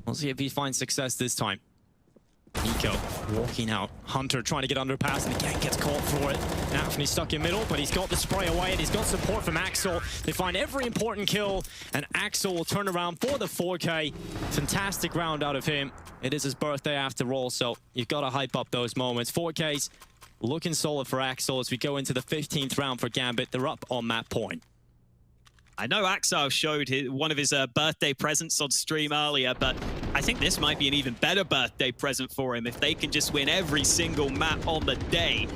We'll see if he finds success this time. Nico walking out. Hunter trying to get underpass and again gets caught for it. Nafny stuck in middle, but he's got the spray away and he's got support from Axel. They find every important kill and Axel will turn around for the 4K. Fantastic round out of him. It is his birthday after all, so you've got to hype up those moments. 4Ks looking solid for Axel as we go into the 15th round for Gambit. They're up on map point. I know Axel showed one of his birthday presents on stream earlier, but I think this might be an even better birthday present for him if they can just win every single map on the day.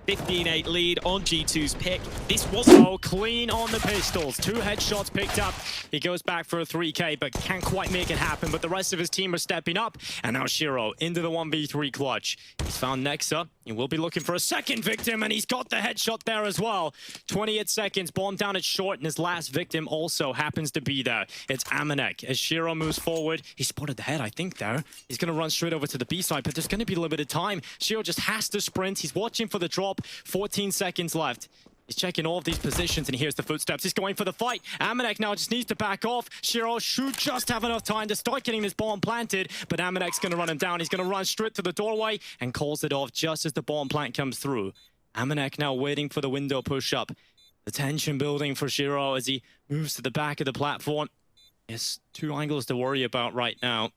15-8 lead on G2's pick. This was so clean on the pistols. 2 headshots picked up. He goes back for a 3K, but can't quite make it happen. But the rest of his team are stepping up. And now Shiro into the 1v3 clutch. He's found Nexa. He will be looking for a second victim, and he's got the headshot there as well. 28 seconds, bomb down at short, and his last victim also happens to be there. It's Amanek. As Shiro moves forward, he spotted the head, I think, there. He's going to run straight over to the B side, but there's going to be limited time. Shiro just has to sprint. He's watching for the drop. 14 seconds left. He's checking all of these positions and he hears the footsteps. He's going for the fight. Amanek now just needs to back off. Shiro should just have enough time to start getting this bomb planted, but Amanek's going to run him down. He's going to run straight to the doorway and calls it off just as the bomb plant comes through. Amanek now waiting for the window push-up. The tension building for Shiro as he moves to the back of the platform. Yes, 2 angles to worry about right now.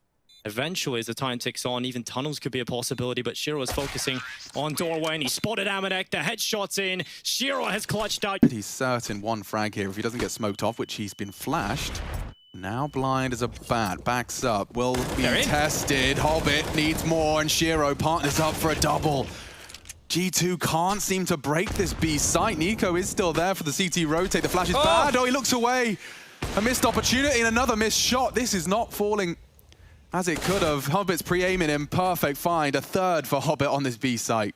Eventually, as the time ticks on, even tunnels could be a possibility, but Shiro is focusing on doorway, and he spotted Amanek. The headshot's in. Shiro has clutched out. He's certain 1 frag here if he doesn't get smoked off, which he's been flashed. Now blind as a bat, backs up, will be tested. Hobbit needs more, and Shiro partners up for a double. G2 can't seem to break this B site. Nico is still there for the CT rotate. The flash is bad. Oh, he looks away. A missed opportunity and another missed shot. This is not falling as it could have. Hobbit's pre-aiming him. Perfect find. A third for Hobbit on this B site.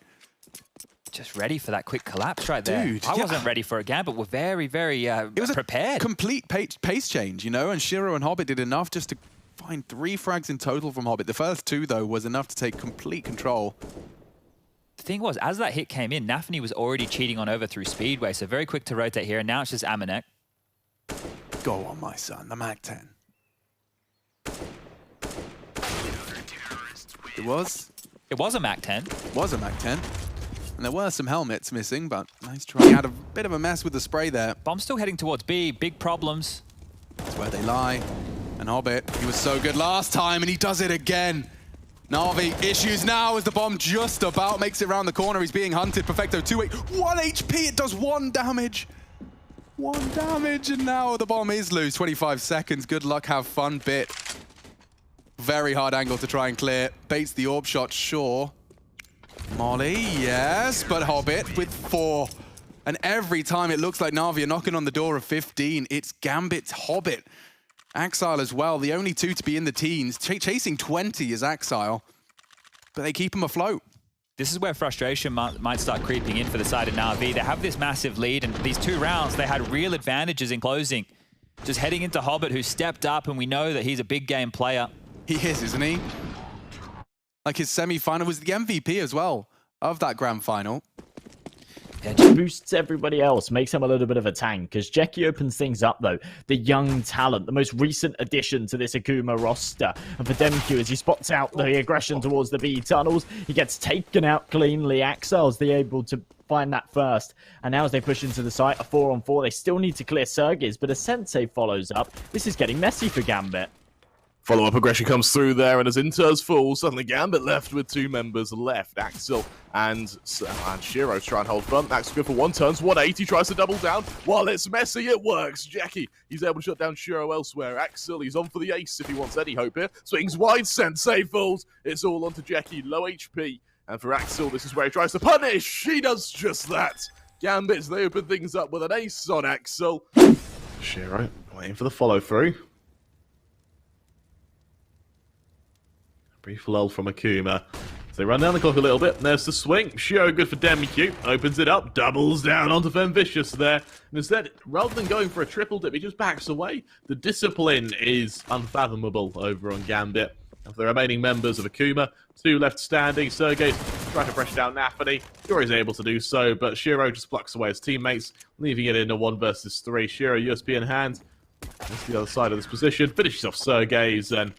Just ready for that quick collapse right there. Dude, I wasn't ready for a Gambit. We're very, very it was prepared. A complete pace change, you know, and Shiro and Hobbit did enough just to find 3 frags in total from Hobbit. The first 2, though, was enough to take complete control. The thing was, as that hit came in, Nafny was already cheating on over through Speedway, so very quick to rotate here, and now it's just Amanek. Go on, my son, the MAC-10. It was a MAC-10. Was a MAC-10. And there were some helmets missing, but nice try. He had a bit of a mess with the spray there. Bomb's still heading towards B. Big problems. That's where they lie. And Hobbit, he was so good last time, and he does it again. Na'Vi issues now as the bomb just about makes it around the corner. He's being hunted. Perfecto 2-8. 1 HP. It does 1 damage. 1 damage, and now the bomb is loose. 25 seconds. Good luck. Have fun, Bit. Very hard angle to try and clear. Baits the orb shot, sure. Molly, yes, but Hobbit with 4. And every time it looks like Na'Vi are knocking on the door of 15, it's Gambit's Hobbit. Axile as well, the only 2 to be in the teens. Chasing 20 is Axile, but they keep him afloat. This is where frustration might start creeping in for the side of Na'Vi. They have this massive lead, and these 2 rounds, they had real advantages in closing. Just heading into Hobbit, who stepped up, and we know that he's a big game player. He is, isn't he? Like his semi-final was the MVP as well of that grand final. Yeah, just boosts everybody else, makes him a little bit of a tank. As Jackie opens things up, though, the young talent, the most recent addition to this Akuma roster. And for Demq, as he spots out the aggression towards the B tunnels, he gets taken out cleanly. Axel's able to find that first. And now as they push into the site, a 4-on-4, they still need to clear Sergiz, but a Sensei follows up. This is getting messy for Gambit. Follow-up aggression comes through there, and as Inters fall, suddenly Gambit left with 2 members left. Axel and Shiro try and hold front. Axel good for 1, turns 180, tries to double down. While it's messy, it works. Jackie, he's able to shut down Shiro elsewhere. Axel, he's on for the ace if he wants any hope here. Swings wide, Sensei falls. It's all onto Jackie, low HP. And for Axel, this is where he tries to punish. He does just that. Gambits, they open things up with an ace on Axel. Shiro waiting for the follow-through. Brief lull from Akuma. So they run down the clock a little bit. There's the swing. Shiro good for Demq. Opens it up. Doubles down onto Femvicious there. And instead, rather than going for a triple dip, he just backs away. The discipline is unfathomable over on Gambit. Of the remaining members of Akuma, 2 left standing. Sergey's trying to pressure down Nafny. Sure he's able to do so, but Shiro just plucks away his teammates, leaving it in a 1 versus 3. Shiro, USB in hand. That's the other side of this position. Finishes off Sergey's and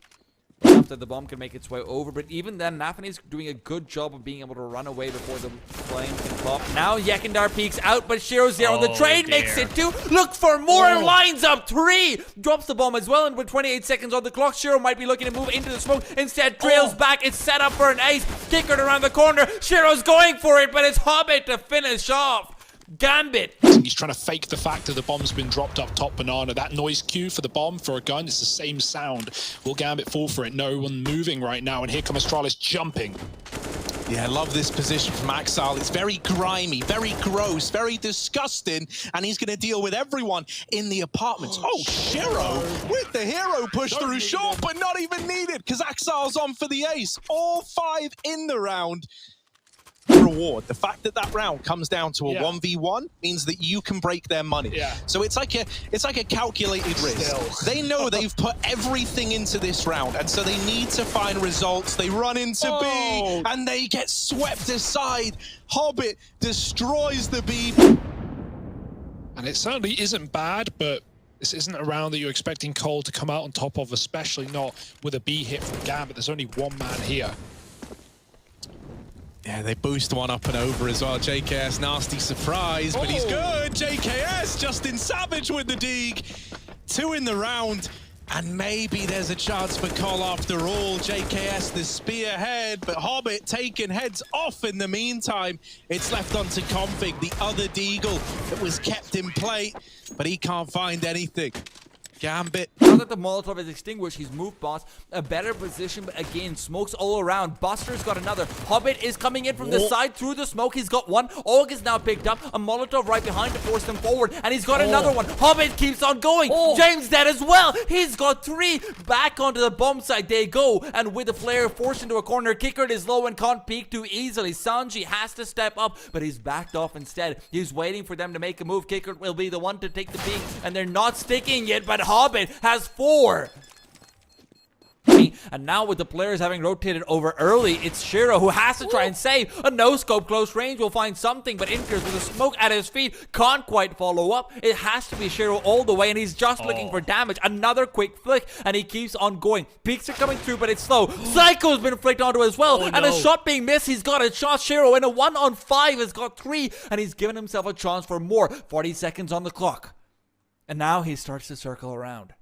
After the bomb can make its way over, but even then, Nafany's doing a good job of being able to run away before the flame can pop. Now Yekindar peeks out, but Shiro's there on the train, makes it 2, looks for more, and lines up 3, drops the bomb as well, and with 28 seconds on the clock, Shiro might be looking to move into the smoke, instead trails back, it's set up for an ace, kickered around the corner, Shiro's going for it, but it's Hobbit to finish off. Gambit. He's trying to fake the fact that the bomb's been dropped up top banana. That noise cue for the bomb for a gun, it's the same sound. Will Gambit fall for it? No one moving right now, and here comes Astralis jumping. Yeah, I love this position from Axel. It's very grimy, very gross, very disgusting, and he's going to deal with everyone in the apartments. Oh, Shiro with the hero push through short, but not even needed because Axel's on for the ace. All 5 in the round. Reward. The fact that that round comes down to a 1v1 means that you can break their money. So it's like a calculated risk. They know they've put everything into this round, and so they need to find results. They run into B, and they get swept aside. Hobbit destroys the B. And it certainly isn't bad, but this isn't a round that you're expecting Cole to come out on top of, especially not with a B hit from Gambit. There's only one man here. Yeah, they boost one up and over as well. JKS, nasty surprise, but he's good. JKS, Justin Savage with the dig. 2 in the round, and maybe there's a chance for Cole after all. JKS, the spearhead, but Hobbit taking heads off in the meantime. It's left onto Config, the other Deagle that was kept in play, but he can't find anything. Gambit. Now that the Molotov is extinguished, he's moved boss, a better position, but again, smokes all around. Buster's got another. Hobbit is coming in from the side through the smoke. He's got one. Org is now picked up. A Molotov right behind to force them forward, and he's got another one. Hobbit keeps on going. James dead as well. He's got 3. Back onto the bomb site they go, and with the flare forced into a corner, Kickard is low and can't peek too easily. Sanji has to step up, but he's backed off instead. He's waiting for them to make a move. Kickard will be the one to take the peek, and they're not sticking yet, but Hobbit has 4. And now with the players having rotated over early, it's Shiro who has to try and save. A no-scope close range will find something, but Inkers with the smoke at his feet can't quite follow up. It has to be Shiro all the way, and he's just looking for damage. Another quick flick, and he keeps on going. Peaks are coming through, but it's slow. Psycho's been flicked onto as well, and a shot being missed. He's got a shot. Shiro in a 1-on-5 has got 3, and he's given himself a chance for more. 40 seconds on the clock. And now he starts to circle around.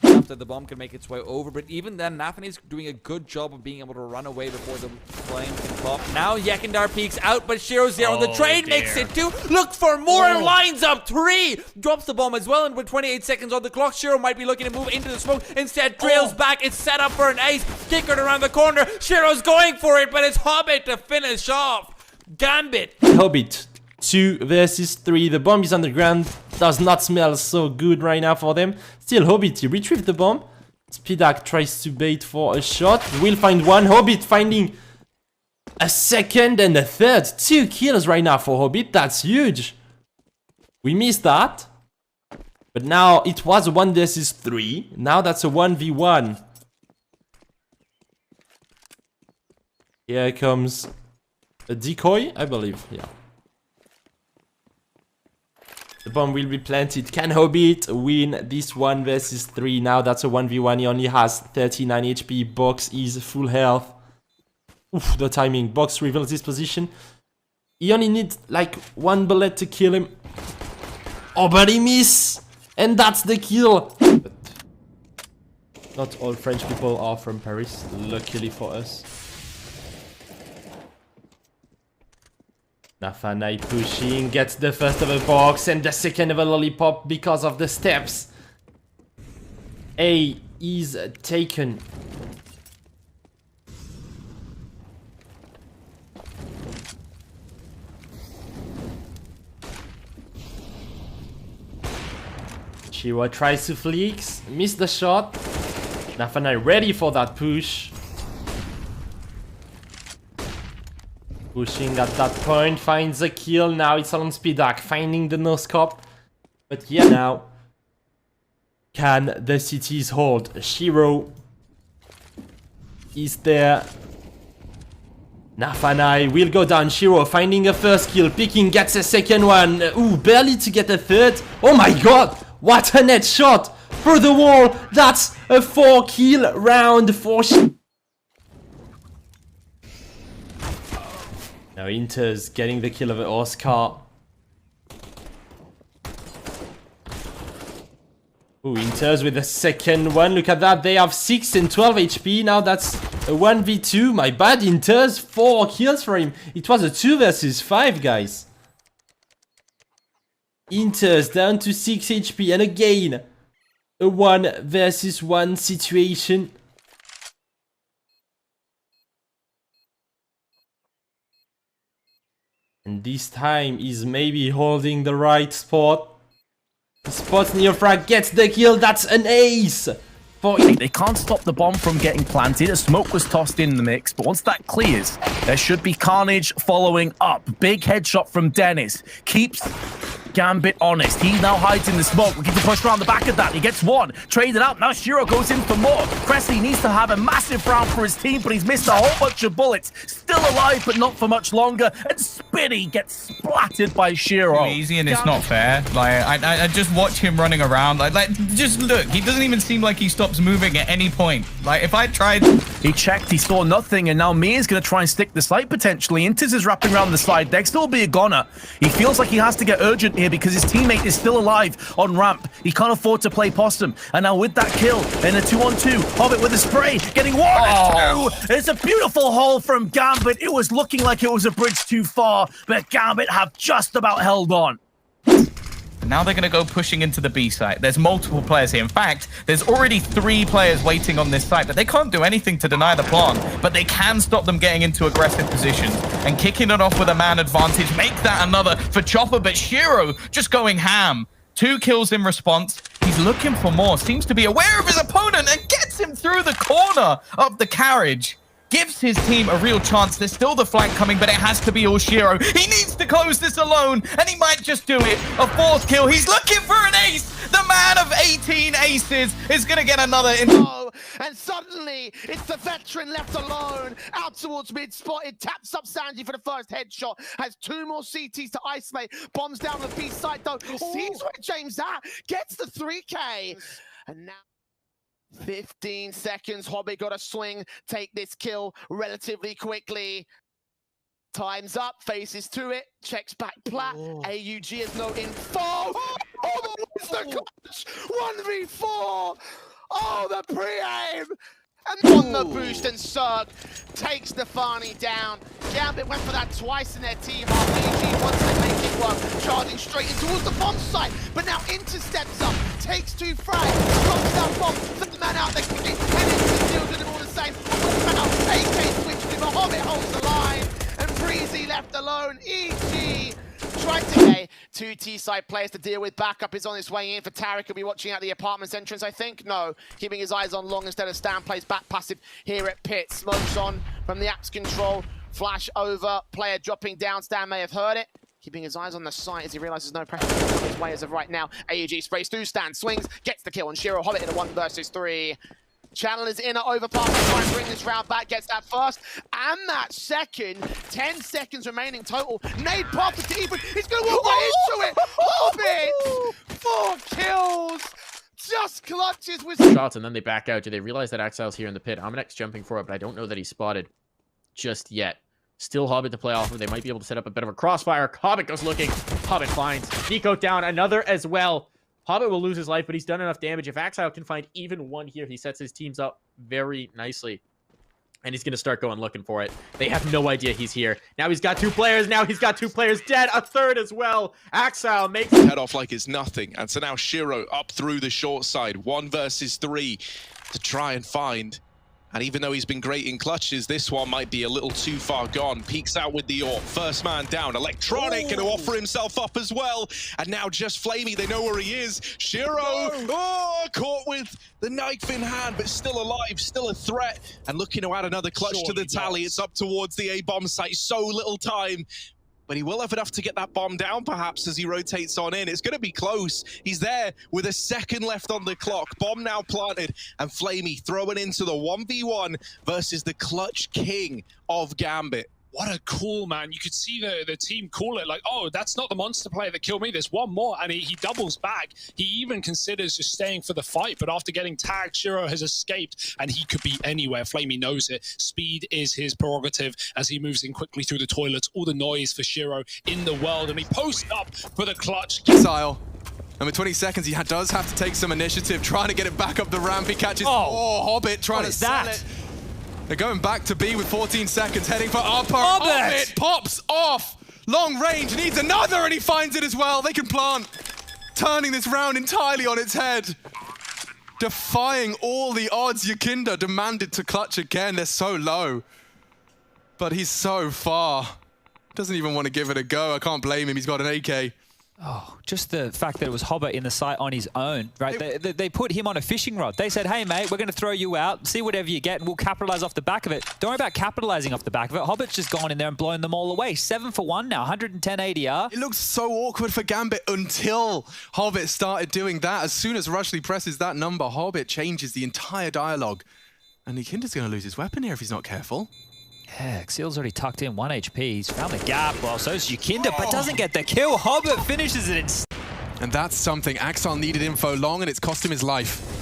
After the bomb can make its way over, but even then, Nafany's doing a good job of being able to run away before the flame can pop. Now Yekindar peeks out, but Shiro's there on the train, makes it 2, looks for more, and lines up 3, drops the bomb as well, and with 28 seconds on the clock, Shiro might be looking to move into the smoke, instead trails back, it's set up for an ace, kickered around the corner, Shiro's going for it, but it's Hobbit to finish off. Gambit. Hobbit 2 versus 3. The bomb is on the ground. Does not smell so good right now for them. Still, Hobbit, he retrieved the bomb. Spidak tries to bait for a shot. We'll find one. Hobbit finding a second and a third. 2 kills right now for Hobbit. That's huge. We missed that. But now it was a 1 versus 3. Now that's a 1v1. Here comes a decoy, I believe. Yeah. The bomb will be planted. Can Hobbit win this 1 versus 3? Now that's a 1v1. He only has 39 HP. Box is full health. Oof, the timing. Box reveals his position. He only needs like 1 bullet to kill him. Oh, but he missed! And that's the kill! But not all French people are from Paris, luckily for us. Nafany pushing, gets the first of a box and the second of a lollipop because of the steps. A is taken. Shiro tries to flex, missed the shot. Nafany ready for that push. Pushing at that point, finds a kill. Now it's on Spidak, finding the no-scope. But yeah, now can the cities hold? Shiro is there. Nafany will go down. Shiro finding a first kill, picking, gets a second one. Ooh, barely to get a third. Oh my god, what a net shot for the wall. That's a 4-kill round for... Now Inter's getting the kill over Oscar. Ooh, Inter's with the second one. Look at that. They have 6 and 12 HP. Now that's a 1v2. My bad, Inter's 4 kills for him. It was a 2 versus 5, guys. Inter's down to 6 HP. And again, a 1 versus 1 situation. And this time he's maybe holding the right spot. Spots near frag, gets the kill, that's an ace! They can't stop the bomb from getting planted. A smoke was tossed in the mix, but once that clears, there should be carnage following up. Big headshot from Dennis. Keeps Gambit honest. He now hides in the smoke. We get to push around the back of that. He gets one. Traded up. Now Shiro goes in for more. Cressy needs to have a massive round for his team, but he's missed a whole bunch of bullets. Still alive, but not for much longer. And Spinny gets splattered by Shiro. Easy, and it's not fair. Like I just watch him running around. Like just look. He doesn't even seem like he stops moving at any point. Like if I tried, he checked. He saw nothing, and now Mia's gonna try and stick the site potentially. Intis is wrapping around the side. Dexter will be a goner. He feels like he has to get urgent here because his teammate is still alive on ramp. He can't afford to play possum. And now with that kill in a 2-on-2, Hobbit with a spray, getting 1 and 2. It's a beautiful hole from Gambit. It was looking like it was a bridge too far, but Gambit have just about held on. now they're going to go pushing into the B site. There's multiple players here. In fact, there's already 3 players waiting on this site, but they can't do anything to deny the plant, but they can stop them getting into aggressive positions. And kicking it off with a man advantage, make that another for Chopper, but Shiro just going ham. 2 kills in response. He's looking for more, seems to be aware of his opponent and gets him through the corner of the carriage. Gives his team a real chance. There's still the flank coming, but it has to be all Shiro. He needs to close this alone, and he might just do it. A 4th kill. He's looking for an ace. The man of 18 aces is going to get another. And suddenly, it's the veteran left alone. Out towards mid-spot. It taps up Sanji for the first headshot. Has 2 more CTs to isolate. Bombs down the B side, though. Sees where James at. Gets the 3K. And now... 15 seconds, Hobbit got a swing, take this kill relatively quickly. Time's up, faces to it, checks back plat. AUG has no info. Oh, it's the clutch! 1v4! Oh, the pre-aim! And on the boost, and Cirque takes Stefani down. Gambit went for that twice in their team. AUG wants to make it work, charging straight in towards the bomb site. But now Inter steps up, takes 2 frags, drops that bomb, flip the man out, they quickly head into deals with them all the same. AK switched to the Hobbit holds the line, and Breezy left alone. EG tried to get 2 T-side players to deal with. Backup is on his way in for Tarek. He'll be watching out the apartment's entrance, I think. No, keeping his eyes on long instead of Stan plays back passive here at Pit. Smokes on from the Axe control. Flash over, player dropping down. Stan may have heard it. Keeping his eyes on the site as he realizes no pressure on his way as of right now. AUG sprays through, Stan swings, gets the kill on Shiro. Hobbit in a 1 versus 3. Channel is in at overpass to try and bring this round back, gets that first and that second. 10 seconds remaining total. Nade popped to Ethan. He's going to walk right into it. Hobbit! 4 kills. Just clutches with shots, and then they back out. Do they realize that Axile's here in the pit? Aminex jumping for it, but I don't know that he's spotted just yet. Still Hobbit to play off of. They might be able to set up a bit of a crossfire. Hobbit goes looking. Hobbit finds Nico down. Another as well. Hobbit will lose his life, but he's done enough damage. If Axile can find even 1 here, he sets his teams up very nicely. And he's going to start going looking for it. They have no idea he's here. Now he's got 2 players. Now he's got 2 players dead. A 3rd as well. Axile makes head off like it's nothing. And so now Shiro up through the short side. 1 versus 3 to try and find. And even though he's been great in clutches, this one might be a little too far gone. Peeks out with the AWP. First man down. Electronic going to offer himself up as well. And now just Flamey, they know where he is. Shiro, caught with the knife in hand, but still alive, still a threat. And looking to add another clutch to the tally. It's up towards the A-bomb site. So little time. But he will have enough to get that bomb down, perhaps, as he rotates on in. It's going to be close. He's there with a 2nd left on the clock. Bomb now planted, and Flamey throwing into the 1v1 versus the clutch king of Gambit. what a call, man. You could see the team call it like, oh, that's not the monster player that killed me. There's one more. And he doubles back. He even considers just staying for the fight. But after getting tagged, Shiro has escaped. And he could be anywhere. Flamey knows it. Speed is his prerogative as he moves in quickly through the toilets. All the noise for Shiro in the world. And he posts up for the clutch. Missile. And with 20 seconds, he does have to take some initiative, trying to get it back up the ramp. He catches Hobbit trying to sell it. They're going back to B with 14 seconds, heading for upper. Hobbit pops off. Long range, needs another, and he finds it as well. They can plant, turning this round entirely on its head. Defying all the odds, Yakinda demanded to clutch again. They're so low. But he's so far. Doesn't even want to give it a go. I can't blame him. He's got an AK. Oh, just the fact that it was Hobbit in the site on his own, right? They put him on a fishing rod. They said, hey, mate, we're going to throw you out, see whatever you get, and we'll capitalize off the back of it. Don't worry about capitalizing off the back of it. Hobbit's just gone in there and blown them all away. 7 for 1 now, 110 ADR. It looks so awkward for Gambit until Hobbit started doing that. As soon as Rushley presses that number, Hobbit changes the entire dialogue. And Yakinda's going to lose his weapon here if he's not careful. Yeah, Xeal's already tucked in 1 HP. He's found the gap. Well, so is Yakinda, but doesn't get the kill. Hobbit finishes it. And that's something. Axel needed info long, and it's cost him his life.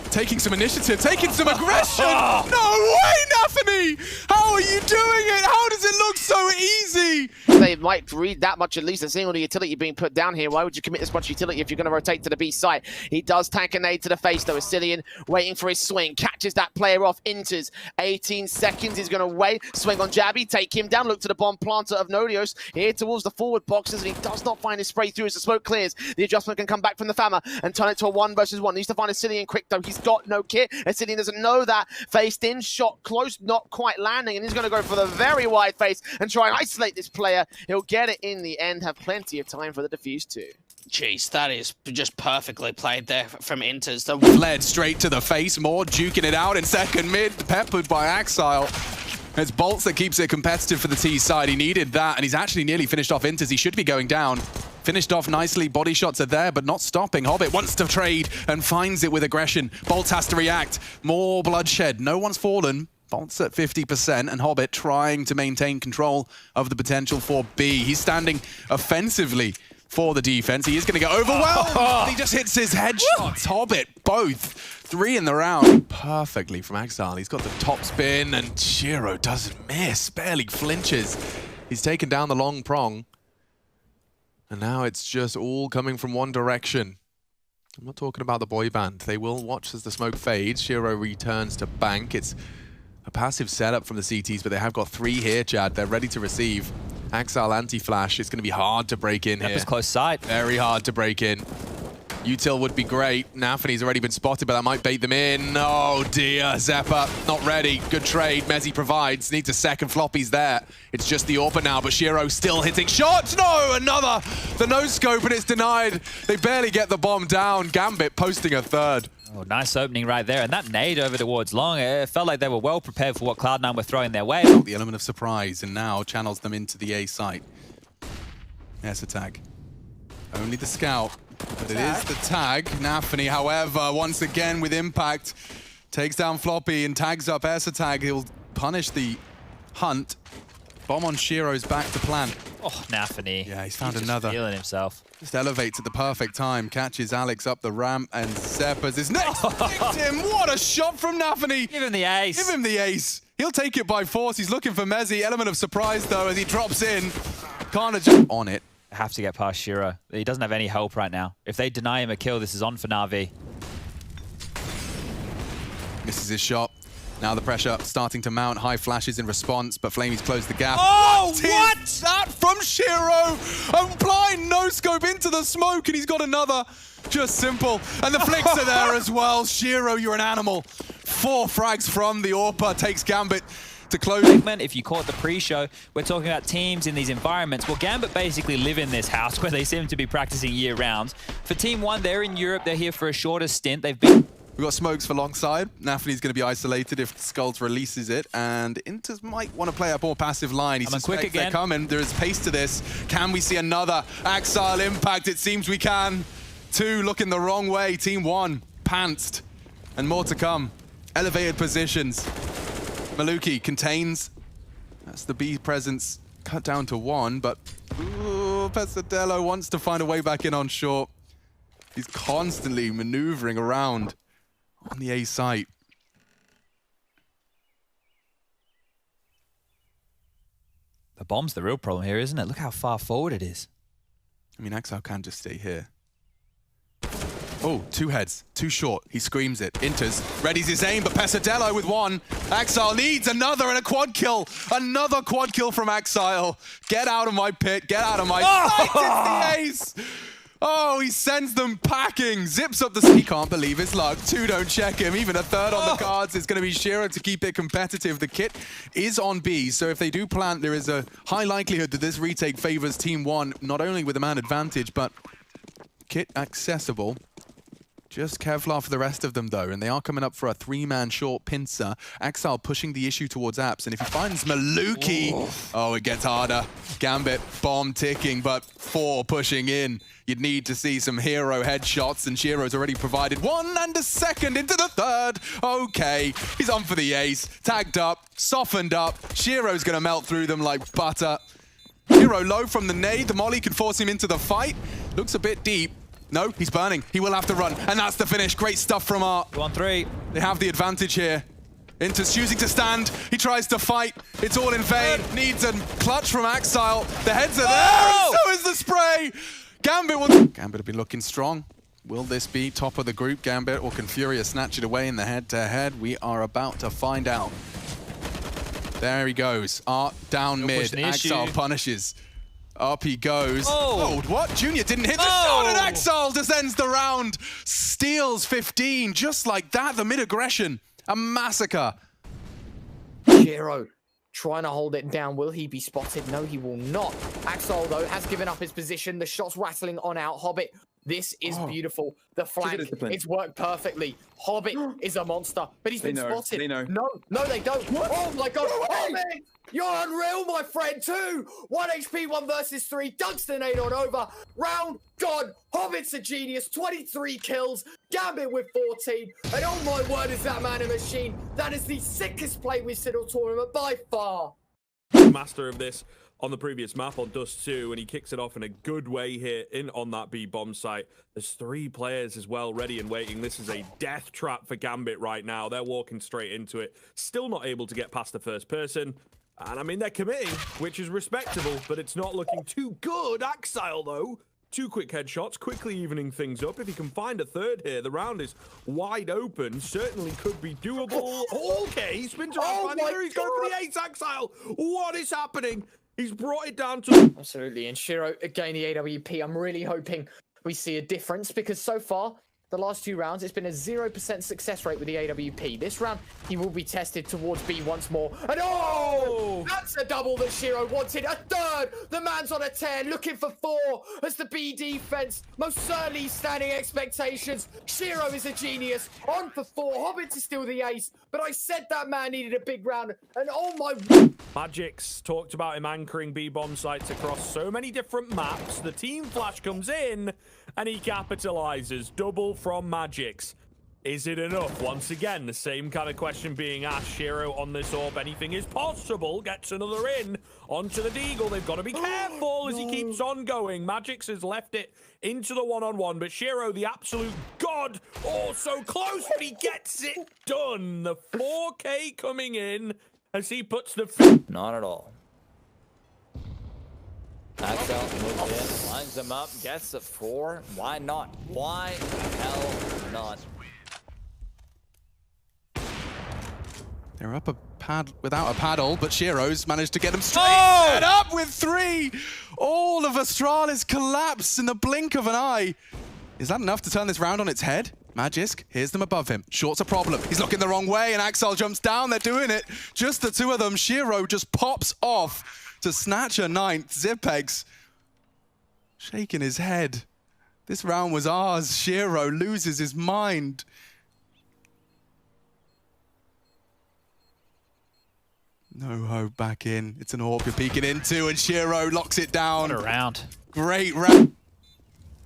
Taking some initiative, taking some aggression. No way, Nafany! How are you doing it? How does it look so easy? They might read that much at least and seeing all the utility being put down here. Why would you commit this much utility if you're going to rotate to the B site? He does tank a nade to the face though. Ascillion waiting for his swing. Catches that player off, enters. 18 seconds, he's going to wait. Swing on Jabby, take him down. Look to the bomb planter of Nodios. Here towards the forward boxes, and he does not find his spray through as the smoke clears. The adjustment can come back from the Fama and turn it to a 1 versus 1. Needs to find Ascillion quick though. He's got no kit. Ascillion doesn't know that. Faced in, shot close, not quite landing, and he's going to go for the very wide face and try and isolate this player. He'll get it in the end, have plenty of time for the defuse too. Jeez, that is just perfectly played there from Inters. Led straight to the face, more duking it out in second mid, peppered by Axile. It's Bolts that keeps it competitive for the T side. He needed that, and he's actually nearly finished off Inters. He should be going down. Finished off nicely. Body shots are there, but not stopping. Hobbit wants to trade and finds it with aggression. Bolts has to react. More bloodshed. No one's fallen. Bolts at 50%, and Hobbit trying to maintain control of the potential for B. He's standing offensively for the defense. He is going to get overwhelmed. He just hits his headshots. Hobbit, both. 3 in the round. Perfectly from Axile. He's got the top spin, and Shiro doesn't miss. Barely flinches. He's taken down the long prong. And now it's just all coming from one direction. I'm not talking about the boy band. They will watch as the smoke fades. Shiro returns to bank. It's a passive setup from the CTs, but they have got 3 here, Chad. They're ready to receive. Axile anti-flash. It's going to be hard to break in here. Yep, it's close sight. Very hard to break in. Util would be great. Nafany's already been spotted, but that might bait them in. Oh dear, Zeppa, not ready. Good trade, Mezzi provides. Needs a second, Floppy's there. It's just the AWPer now, but Shiro still hitting shots. No, another. The no-scope, and it's denied. They barely get the bomb down. Gambit posting a third. Oh, nice opening right there. And that nade over towards long, it felt like they were well prepared for what Cloud9 were throwing their way. The element of surprise, and now channels them into the A site. There's a tag. Only the scout. But it is the tag. Nafany, however, once again with impact, takes down Floppy and tags up Tag. He'll punish the hunt. Bomb on Shiro's back to plant. Oh, Nafany. Yeah, he's found another. Feeling himself. Just elevates at the perfect time. Catches Alex up the ramp, and Zeppa's his next victim. What a shot from Nafany. Give him the ace. Give him the ace. He'll take it by force. He's looking for Mezzi. Element of surprise, though, as he drops in. Can't jump on it. Have to get past Shiro. He doesn't have any help right now. If they deny him a kill, this is on for Na'Vi. Misses his shot. Now the pressure starting to mount. High flashes in response, but Flamey's closed the gap. Oh, what is that from Shiro? A blind no-scope into the smoke, and he's got another. Just simple. And the flicks are there as well. Shiro, you're an animal. 4 frags from the AWPer. Takes Gambit to close. If you caught the pre-show, we're talking about teams in these environments. Well, Gambit basically live in this house where they seem to be practicing year-round. For Team 1, they're in Europe. They're here for a shorter stint. They've been... We've got smokes for long side. Nafany's going to be isolated if Skulls releases it, and Inters might want to play a more passive line. He suspects quick again. They're coming. There is pace to this. Can we see another Axile impact? It seems we can. 2 looking the wrong way. Team 1 pantsed, and more to come. Elevated positions. Maluki contains That's the B presence cut down to 1, but ooh, Pesadello wants to find a way back in on short. He's constantly maneuvering around on the A site. The bomb's the real problem here, isn't it? Look how far forward it is. I mean, Axel can just stay here. Oh, 2 heads, too short. He screams it, enters, readies his aim, but Pesadello with 1. Axel needs another and a quad kill. Another quad kill from Axel. Get out of my pit, get out of my sight. It's the ace. Oh, he sends them packing, zips up the... He can't believe his luck. 2 don't check him. Even a 3rd on the cards. It's going to be Shiro to keep it competitive. The kit is on B, so if they do plant, there is a high likelihood that this retake favors Team 1, not only with a man advantage, but kit accessible. Just Kevlar for the rest of them, though, and they are coming up for a 3-man short pincer. Axel pushing the issue towards Apps, and if he finds Maluki, oh, it gets harder. Gambit, bomb ticking, but 4 pushing in. You'd need to see some hero headshots, and Shiro's already provided 1 and a 2nd into the 3rd. Okay, he's on for the ace. Tagged up, softened up. Shiro's gonna melt through them like butter. Shiro low from the nade. The molly can force him into the fight. Looks a bit deep. No, he's burning. He will have to run, and that's the finish. Great stuff from Art. 1-3. They have the advantage here. Inter's choosing to stand. He tries to fight. It's all in vain. Needs a clutch from Axile. The heads are there, and so is the spray. Gambit will be looking strong. Will this be top of the group, Gambit, or can Furia snatch it away in the head-to-head? We are about to find out. There he goes. Art down mid. Axile punishes. Up he goes. Oh, what? Junior didn't hit the shot, and Axile descends the round. Steals 15, just like that. The mid-aggression. A massacre. Shiro trying to hold it down. Will he be spotted? No, he will not. Axel, though, has given up his position. The shot's rattling on out. Hobbit, this is beautiful. The flank, it's worked perfectly. Hobbit is a monster, but he's been spotted. They know. No, they don't. What? Oh, my God. Hobbit, you're unreal, my friend, too. 1 HP, 1 versus 3. Dunks the nade on over. Round gone. Hobbit's a genius. 23 kills. Gambit with 14. And oh, my word, is that man a machine. That is the sickest play we've seen all tournament by far. Master of this on the previous map on Dust 2, and he kicks it off in a good way here in on that B bomb site. There's 3 players as well ready and waiting. This is a death trap for Gambit right now. They're walking straight into it. Still not able to get past the first person. And I mean, they're committing, which is respectable, but it's not looking too good. Axile, though, 2 quick headshots, quickly evening things up. If he can find a 3rd here, the round is wide open. Certainly could be doable. Okay, he spins around. He's going for the ace, Axile. What is happening? He's brought it down to... Absolutely, and Shiro, again, the AWP. I'm really hoping we see a difference, because so far, the last 2 rounds, it's been a 0% success rate with the AWP. This round, he will be tested towards B once more. And that's a double that Shiro wanted. A 3rd! The man's on a tear, looking for 4 as the B defense most certainly standing expectations. Shiro is a genius. On for 4. Hobbit to steal the ace. But I said that man needed a big round. And oh my... Magic's talked about him anchoring B bomb sites across so many different maps. The team flash comes in, and he capitalizes. Double from Magic's. Is it enough? Once again, the same kind of question being asked. Shiro on this orb. Anything is possible. Gets another in. Onto the Deagle. They've got to be careful as he keeps on going. Magic's has left it into the one-on-one, but Shiro, the absolute god, so close, but he gets it done. The 4K coming in as he puts the... Not at all. Axel moves in, lines them up, gets the 4. Why not? Why the hell not? They're up a pad without a paddle, but Shiro's managed to get them straight set up with 3. All of Astralis collapsed in the blink of an eye. Is that enough to turn this round on its head? Magisk hears them above him. Short's a problem. He's looking the wrong way, and Axel jumps down. They're doing it. Just the 2 of them. Shiro just pops off to snatch a 9th. Zipex shaking his head. This round was ours. Shiro loses his mind. No hope back in. It's an orb you're peeking into, and Shiro locks it down. What a round. Great round.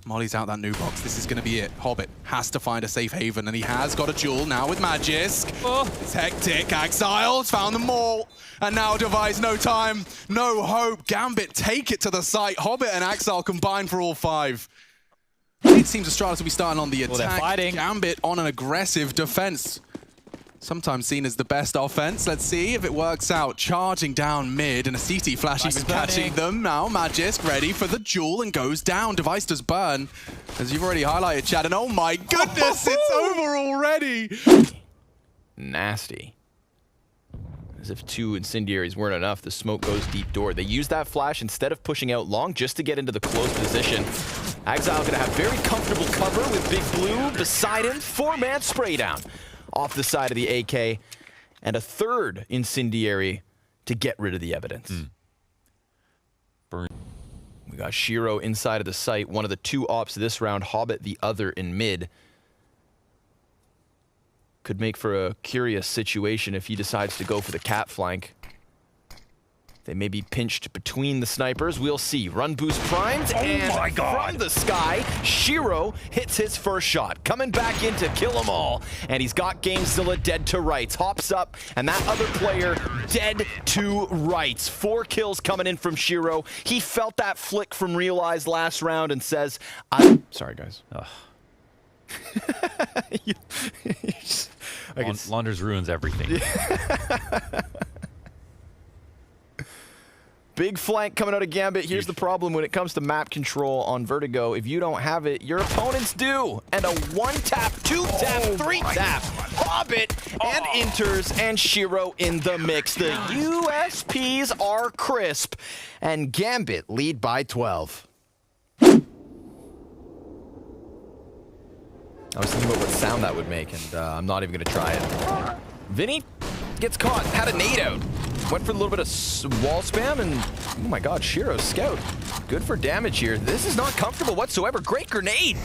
Molly's out that new box. This is going to be it. Hobbit has to find a safe haven, and he has got a duel now with Magisk. Oh. It's hectic. Exiles found them all. And now Device, no time, no hope. Gambit take it to the site. Hobbit and Exile combine for all 5. It seems Astralis will be starting on the attack. Well, they're fighting. Gambit on an aggressive defense. Sometimes seen as the best offense. Let's see if it works out. Charging down mid, and a CT flash even catching them. Now Magisk ready for the duel and goes down. Device does burn, as you've already highlighted, Chad. And oh my goodness, it's over already. Nasty. As if 2 incendiaries weren't enough, the smoke goes deep door. They use that flash instead of pushing out long just to get into the close position. Exile gonna have very comfortable cover with Big Blue beside him. 4-man spray down off the side of the AK, and a 3rd incendiary to get rid of the evidence. We got Shiro inside of the site, one of the 2 ops this round, Hobbit the other in mid. Could make for a curious situation if he decides to go for the cat flank. They may be pinched between the snipers. We'll see. Run boost primed, and my God. From the sky, Shiro hits his first shot. Coming back in to kill them all. And he's got Gamezilla dead to rights. Hops up, and that other player dead to rights. 4 kills coming in from Shiro. He felt that flick from Realize last round and says, I'm sorry, guys. Launders ruins everything. Big flank coming out of Gambit. Here's the problem when it comes to map control on Vertigo. If you don't have it, your opponents do. And a 1-tap, 2-tap, 3-tap. Hobbit and enters, and Shiro in the mix. The USPs are crisp, and Gambit lead by 12. I was thinking about what sound that would make, and I'm not even going to try it. Vinny gets caught, had a nade out. Went for a little bit of wall spam, and oh my god, Shiro's scout. Good for damage here. This is not comfortable whatsoever. Great grenade.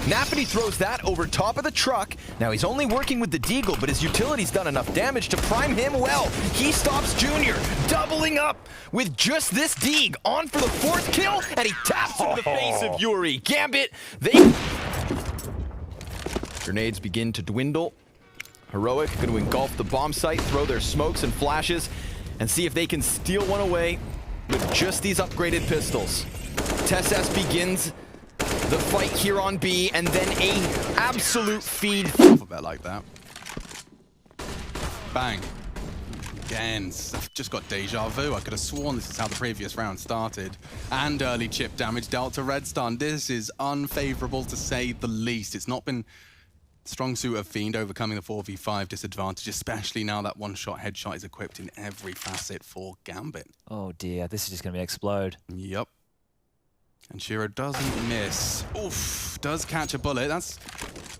Nappity throws that over top of the truck. Now he's only working with the Deagle, but his utility's done enough damage to prime him well. He stops Junior, doubling up with just this Deag. On for the 4th kill, and he taps in the face of Yuri. Gambit, Grenades begin to dwindle. Heroic going to engulf the bomb site, throw their smokes and flashes, and see if they can steal one away with just these upgraded pistols. TessS begins the fight here on B, and then a absolute feed. Alphabet like that. Bang. Again, I've just got deja vu. I could have sworn this is how the previous round started. And early chip damage dealt to Redstone. This is unfavorable to say the least. It's not been strong suit of Fiend overcoming the 4v5 disadvantage, especially now that 1-shot headshot is equipped in every facet for Gambit. Oh dear, this is just going to explode. Yep. And Shiro doesn't miss. Oof, does catch a bullet. That's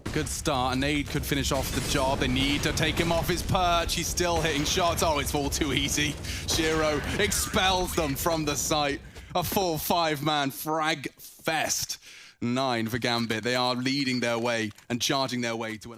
a good start. A nade could finish off the job. They need to take him off his perch. He's still hitting shots. Oh, it's all too easy. Shiro expels them from the site. A full 5-man frag fest. 9 for Gambit. They are leading their way and charging their way to an